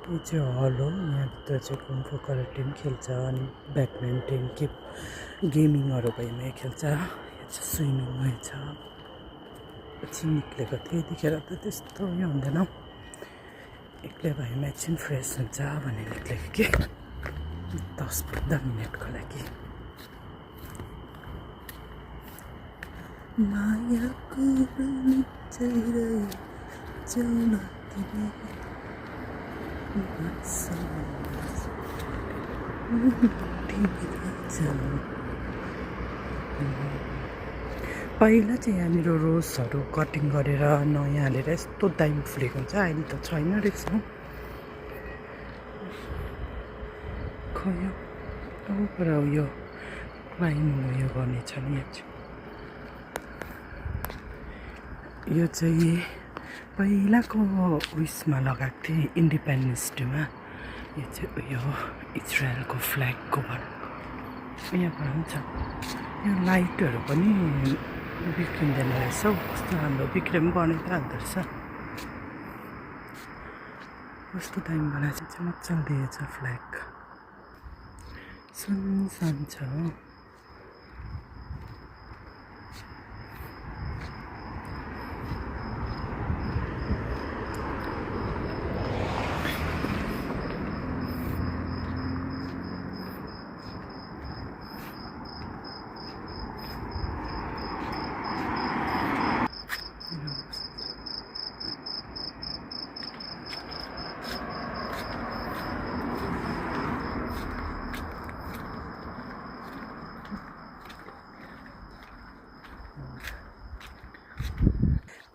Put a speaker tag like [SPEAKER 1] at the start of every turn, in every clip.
[SPEAKER 1] यो चाहिँ हल हो। यहाँभित्र चाहिँ कुम्फू कराटे पनि खेल्छ अनि ब्याडमिन्टन के गेमिङहरू भइमा खेल्छ। यो चाहिँ स्विमिङ रहेछ। एकछिन निक्लेको थिएँ यतिखेर त त्यस्तो उयो हुँदैन। एक्लै भएमा एकछिन फ्रेस हुन्छ भनेर निक्लेको कि 10-15 मिनटको लागि। मायाको पहिला चाहिँ यहाँनिर रोजहरू कटिङ गरेर नयाँ हालेर यस्तो दामी फुलेको हुन्छ। अहिले त छैन रहेछ। खै पर उयो क्लाइम्बिङ उयो गर्ने छ नि। यो चाहिँ पहिलाको उयसमा लगाएको थिएँ इन्डिपेन्डेन्स डेमा। यो चाहिँ उयो इजरायलको फ्ल्यागको बनाएको। यहाँ पनि छ। यो लाइटहरू पनि बिग्रिँदैन रहेछ हौ। कस्तो राम्रो बिग्रे पनि बनाइ त हाल्दो रहेछ। कस्तो दामी बनाएको चाहिँ मजाले दिएछ फ्ल्याग। सुनसान छ।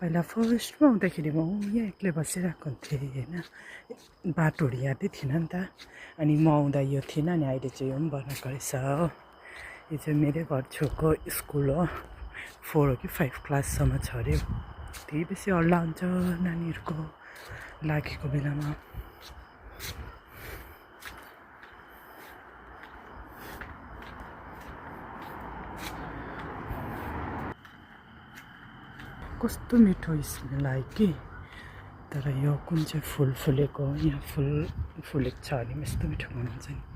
[SPEAKER 1] पहिला फर्स्टमा आउँदाखेरि म यहाँ एक्लै बसिरहेको हुन्थेँ होइन। बाटोहरू यादै थिएन नि त। अनि म आउँदा यो थिएन नि। अहिले चाहिँ यो पनि बनाएको रहेछ हो। यो चाहिँ मेरै घर छेउको स्कुल हो। 4 हो कि 5 क्लाससम्म छ अरे। त्यही बेसी हल्ला हुन्छ नानीहरूको लागेको बेलामा। कस्तो मिठो स्मेल आयो कि। तर यो कुन चाहिँ फुल फुलेको यहाँ फुल फुलेको छ भने यस्तो मिठो हुनुहुन्छ नि।